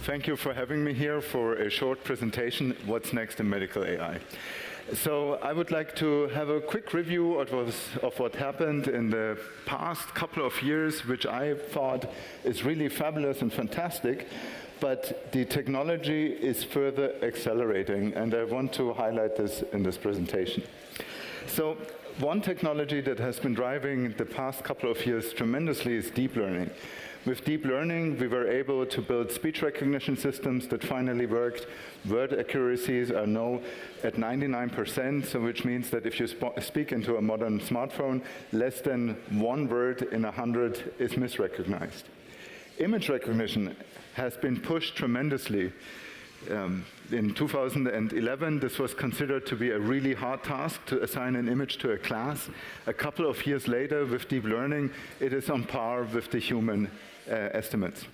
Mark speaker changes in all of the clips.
Speaker 1: Thank you for having me here for a short presentation, What's Next in Medical AI. So I would like to have a quick review of what happened in the past couple of years, which I thought is really fabulous and fantastic, but the technology is further accelerating, and I want to highlight this in this presentation. So one technology that has been driving the past couple of years tremendously is deep learning. With deep learning, we were able to build speech recognition systems that finally worked. Word accuracies are now at 99%, so which means that if you speak into a modern smartphone, less than one word in 100 is misrecognized. Image recognition has been pushed tremendously. In 2011, this was considered to be a really hard task to assign an image to a class. A couple of years later, with deep learning, it is on par with the human estimates.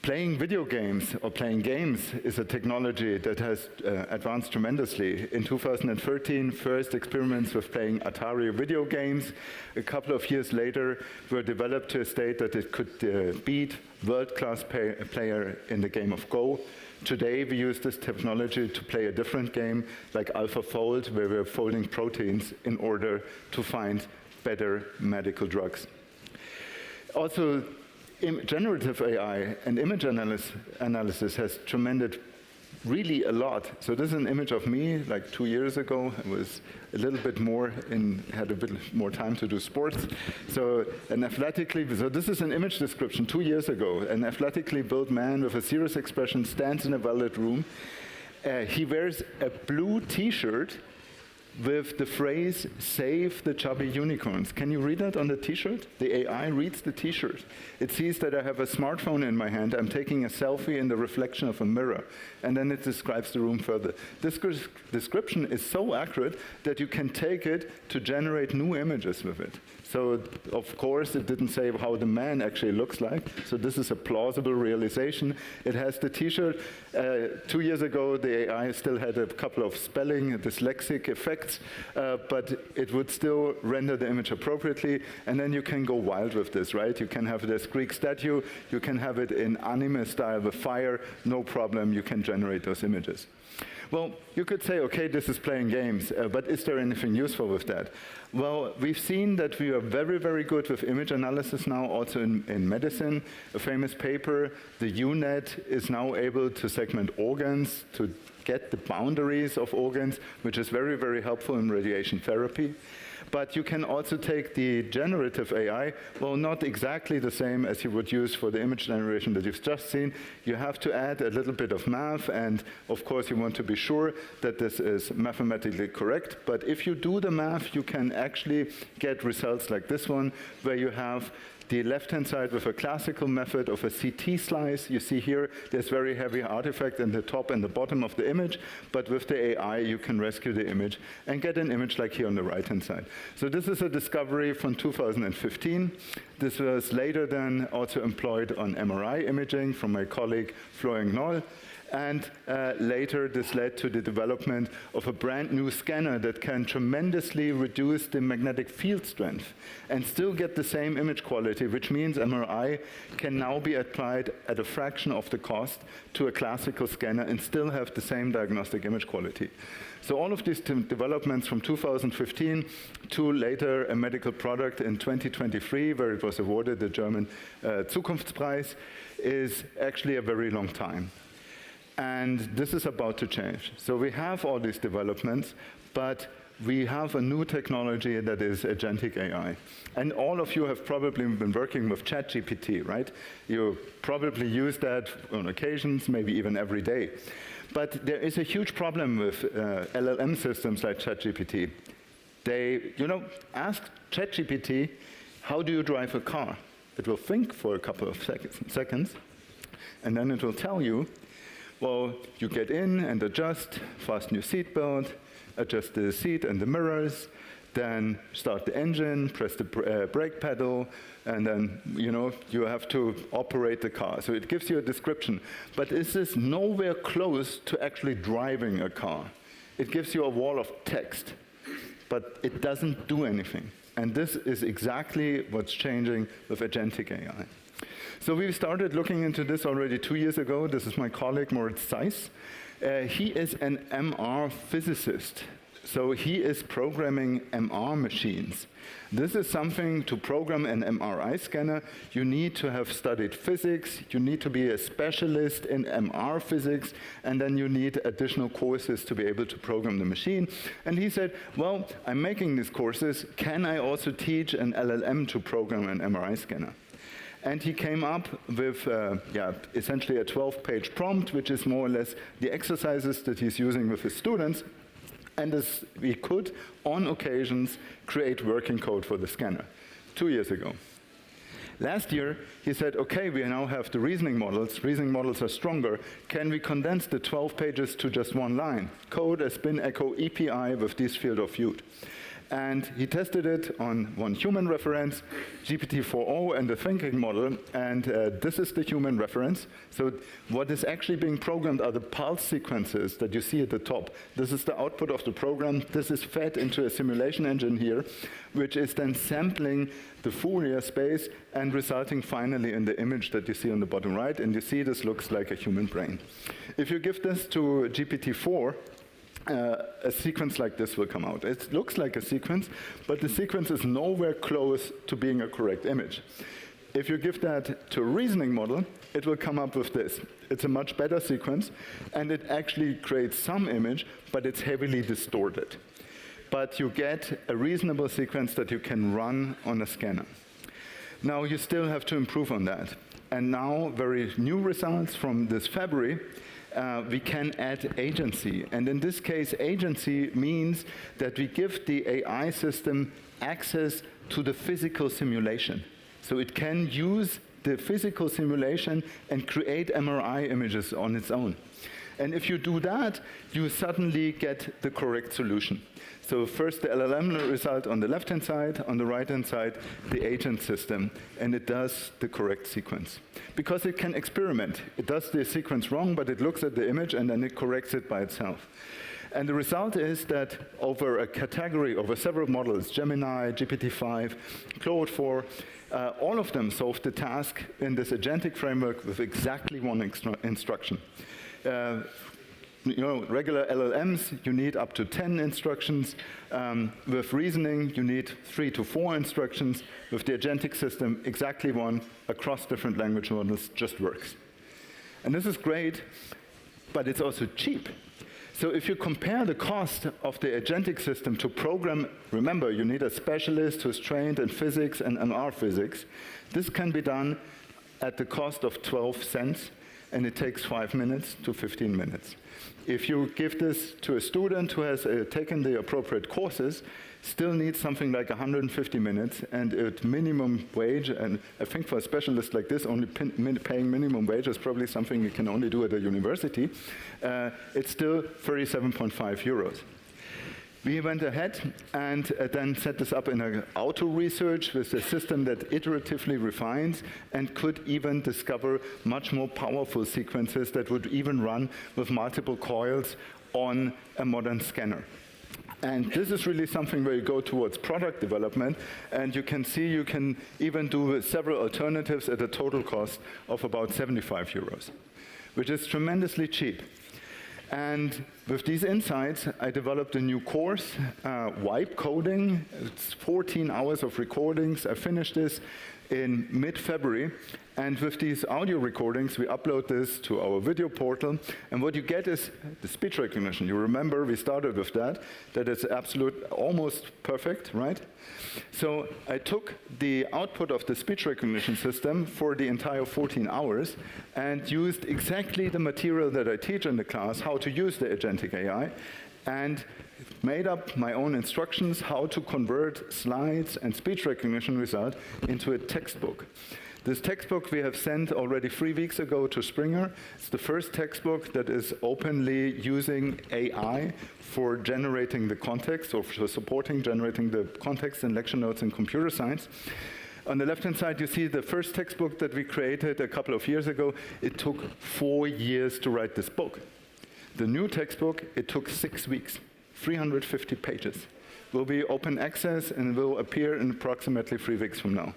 Speaker 1: Playing video games or playing games is a technology that has advanced tremendously. In 2013, first experiments with playing Atari video games. A couple of years later, were developed to a state that it could beat world-class player in the game of Go. Today, we use this technology to play a different game, like AlphaFold, where we're folding proteins in order to find better medical drugs. Also, generative AI and image analysis has tremendous really a lot. So this is an image of me like 2 years ago. I was a little bit more had a bit more time to do sports. So so this is an image description 2 years ago. An athletically built man with a serious expression stands in a well-lit room. He wears a blue t-shirt with the phrase, "Save the chubby unicorns." Can you read that on the t-shirt? The AI reads the t-shirt. It sees that I have a smartphone in my hand. I'm taking a selfie in the reflection of a mirror. And then it describes the room further. This description is so accurate that you can take it to generate new images with it. So, of course, it didn't say how the man actually looks like. So this is a plausible realization. It has the t-shirt. 2 years ago, the AI still had a couple of spelling, dyslexic effects, but it would still render the image appropriately. And then you can go wild with this, right? You can have this Greek statue. You can have it in anime style with fire. No problem. You can generate those images. Well, you could say, okay, this is playing games, but is there anything useful with that? Well, we've seen that we are very, very good with image analysis now, also in medicine. A famous paper, the UNet, is now able to segment organs, to get the boundaries of organs, which is very, very helpful in radiation therapy. But you can also take the generative AI, well, not exactly the same as you would use for the image generation that you've just seen. You have to add a little bit of math, and of course you want to be sure that this is mathematically correct. But if you do the math, you can actually get results like this one, where you have the left-hand side with a classical method of a CT slice. You see here, there's very heavy artifact in the top and the bottom of the image, but with the AI, you can rescue the image and get an image like here on the right-hand side. So this is a discovery from 2015. This was later then also employed on MRI imaging from my colleague Florian Knoll. And later, this led to the development of a brand new scanner that can tremendously reduce the magnetic field strength and still get the same image quality, which means MRI can now be applied at a fraction of the cost to a classical scanner and still have the same diagnostic image quality. So all of these developments from 2015 to later a medical product in 2023, where it was awarded the German Zukunftspreis, is actually a very long time. And this is about to change. So we have all these developments, but we have a new technology that is agentic AI. And all of you have probably been working with ChatGPT, right? You probably use that on occasions, maybe even every day. But there is a huge problem with LLM systems like ChatGPT. They, ask ChatGPT, how do you drive a car? It will think for a couple of seconds, and then it will tell you, well, you get in and adjust, fasten your seatbelt, adjust the seat and the mirrors, then start the engine, press the brake pedal, and then, you have to operate the car. So it gives you a description. But is this nowhere close to actually driving a car? It gives you a wall of text, but it doesn't do anything. And this is exactly what's changing with agentic AI. So we started looking into this already 2 years ago. This is my colleague, Moritz Zeiss. He is an MR physicist. So he is programming MR machines. This is something to program an MRI scanner. You need to have studied physics, you need to be a specialist in MR physics, and then you need additional courses to be able to program the machine. And he said, well, I'm making these courses, can I also teach an LLM to program an MRI scanner? And he came up with essentially a 12-page prompt, which is more or less the exercises that he's using with his students. And as we could, on occasions, create working code for the scanner 2 years ago. Last year, he said, okay, we now have the reasoning models. Reasoning models are stronger. Can we condense the 12 pages to just one line? Code a spin echo EPI with this field of view. And he tested it on one human reference, GPT-4o, and the thinking model. And this is the human reference. So what is actually being programmed are the pulse sequences that you see at the top. This is the output of the program. This is fed into a simulation engine here, which is then sampling the Fourier space and resulting finally in the image that you see on the bottom right. And you see this looks like a human brain. If you give this to GPT-4, a sequence like this will come out. It looks like a sequence, but the sequence is nowhere close to being a correct image. If you give that to a reasoning model, it will come up with this. It's a much better sequence, and it actually creates some image, but it's heavily distorted. But you get a reasonable sequence that you can run on a scanner. Now, you still have to improve on that. And now, very new results from this February, we can add agency. And in this case, agency means that we give the AI system access to the physical simulation. So it can use the physical simulation and create MRI images on its own. And if you do that, you suddenly get the correct solution. So first the LLM result on the left-hand side, on the right-hand side, the agent system, and it does the correct sequence. Because it can experiment. It does the sequence wrong, but it looks at the image and then it corrects it by itself. And the result is that over a category, over several models, Gemini, GPT-5, Claude 4, all of them solved the task in this agentic framework with exactly one instruction. Regular LLMs, you need up to 10 instructions. With reasoning, you need 3 to 4 instructions. With the agentic system, exactly one across different language models just works. And this is great, but it's also cheap. So if you compare the cost of the agentic system to program, remember, you need a specialist who's trained in physics and MR physics. This can be done at the cost of 12 cents, and it takes 5 minutes to 15 minutes. If you give this to a student who has taken the appropriate courses, still needs something like 150 minutes, and at minimum wage, and I think for a specialist like this, only paying minimum wage is probably something you can only do at a university, it's still 37.5 euros. We went ahead and then set this up in an auto research with a system that iteratively refines and could even discover much more powerful sequences that would even run with multiple coils on a modern scanner. And this is really something where you go towards product development, and you can see you can even do several alternatives at a total cost of about 75 euros, which is tremendously cheap. And with these insights, I developed a new course, Wipe Coding. It's 14 hours of recordings. I finished this in mid-February. And with these audio recordings, we upload this to our video portal. And what you get is the speech recognition. You remember we started with that. That is absolute, almost perfect, right? So I took the output of the speech recognition system for the entire 14 hours and used exactly the material that I teach in the class, how to use the agentic AI, and made up my own instructions how to convert slides and speech recognition result into a textbook. This textbook we have sent already 3 weeks ago to Springer. It's the first textbook that is openly using AI for generating the context, or for supporting generating the context in lecture notes in computer science. On the left-hand side, you see the first textbook that we created a couple of years ago. It took 4 years to write this book. The new textbook, it took 6 weeks, 350 pages. Will be open access and will appear in approximately 3 weeks from now.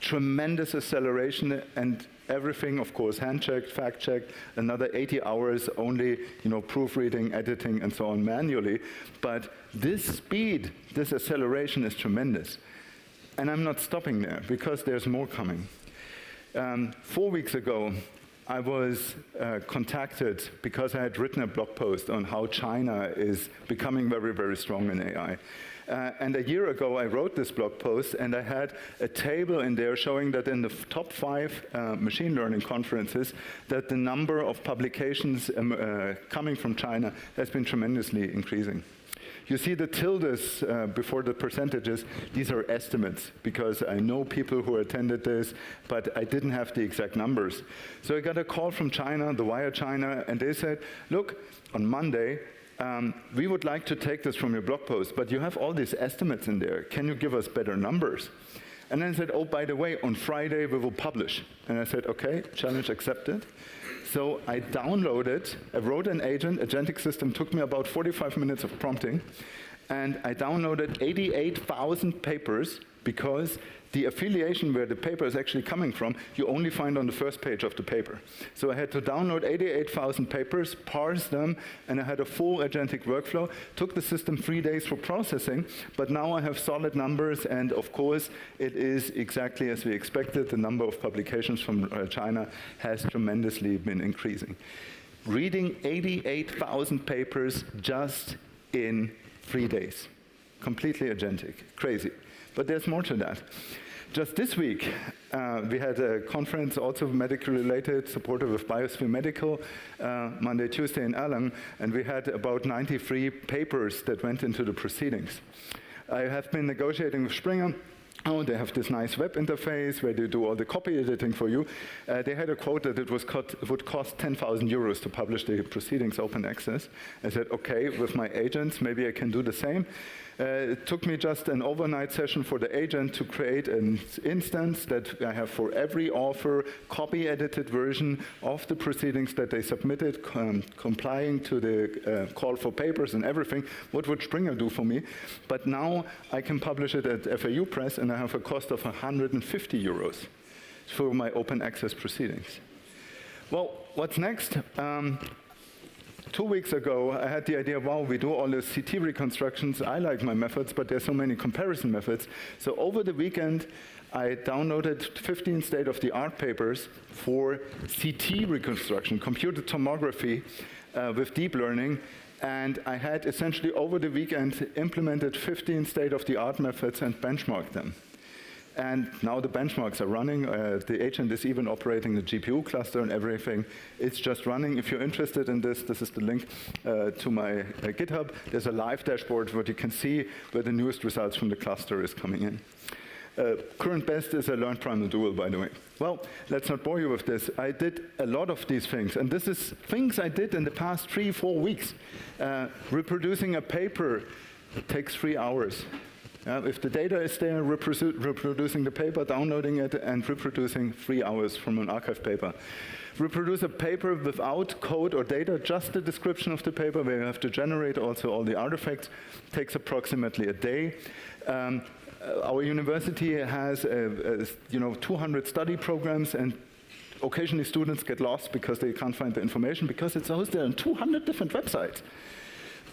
Speaker 1: tremendous acceleration, and everything, of course, hand-checked, fact-checked, another 80 hours only, proofreading, editing, and so on manually. But this speed, this acceleration is tremendous. And I'm not stopping there, because there's more coming. 4 weeks ago, I was contacted because I had written a blog post on how China is becoming very, very strong in AI. And a year ago, I wrote this blog post, and I had a table in there showing that in the top 5 machine learning conferences, that the number of publications coming from China has been tremendously increasing. You see the tildes before the percentages. These are estimates, because I know people who attended this, but I didn't have the exact numbers. So I got a call from China, the Wire China, and they said, look, on Monday, we would like to take this from your blog post, but you have all these estimates in there. Can you give us better numbers? And then I said, oh, by the way, on Friday we will publish. And I said, okay, challenge accepted. So I downloaded, I wrote an agent, agentic system, took me about 45 minutes of prompting, and I downloaded 88,000 papers, because the affiliation where the paper is actually coming from, you only find on the first page of the paper. So I had to download 88,000 papers, parse them, and I had a full agentic workflow. Took the system 3 days for processing, but now I have solid numbers, and of course, it is exactly as we expected. The number of publications from China has tremendously been increasing. Reading 88,000 papers just in 3 days. Completely agentic, crazy. But there's more to that. Just this week, we had a conference, also medical related, supported with Biosphere Medical, Monday, Tuesday in Erlangen, and we had about 93 papers that went into the proceedings. I have been negotiating with Springer. Oh, they have this nice web interface where they do all the copy editing for you. They had a quote that it would cost 10,000 euros to publish the proceedings open access. I said, okay, with my agents, maybe I can do the same. It took me just an overnight session for the agent to create an instance that I have for every author, copy-edited version of the proceedings that they submitted, complying to the call for papers and everything. What would Springer do for me? But now I can publish it at FAU Press, and I have a cost of 150 euros for my open access proceedings. Well, what's next? 2 weeks ago, I had the idea, wow, we do all the CT reconstructions. I like my methods, but there's so many comparison methods. So over the weekend, I downloaded 15 state-of-the-art papers for CT reconstruction, computed tomography with deep learning. And I had essentially over the weekend implemented 15 state-of-the-art methods and benchmarked them. And now the benchmarks are running. The agent is even operating the GPU cluster and everything. It's just running. If you're interested in this, this is the link to my GitHub. There's a live dashboard where you can see where the newest results from the cluster is coming in. Current best is a learned primal dual, by the way. Well, let's not bore you with this. I did a lot of these things, and this is things I did in the past 3-4 weeks. Reproducing a paper takes 3 hours. If the data is there, reproducing the paper, downloading it, and reproducing 3 hours from an archive paper. Reproduce a paper without code or data, just the description of the paper, where you have to generate also all the artifacts, takes approximately a day. Our university has 200 study programs, and occasionally students get lost because they can't find the information because it's hosted on 200 different websites.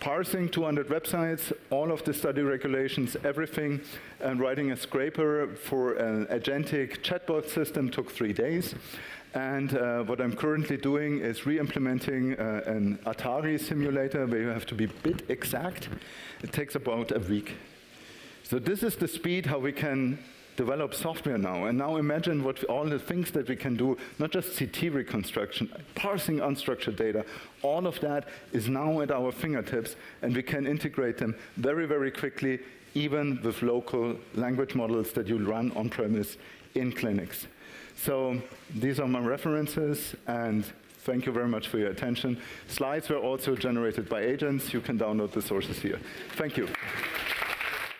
Speaker 1: Parsing 200 websites, all of the study regulations, everything, and writing a scraper for an agentic chatbot system took 3 days. And what I'm currently doing is re-implementing an Atari simulator where you have to be bit exact. It takes about a week. So this is the speed how we can develop software now. And now imagine what all the things that we can do, not just CT reconstruction, parsing unstructured data, all of that is now at our fingertips, and we can integrate them very, very quickly, even with local language models that you run on-premise in clinics. So these are my references, and thank you very much for your attention. Slides were also generated by agents. You can download the sources here. Thank you.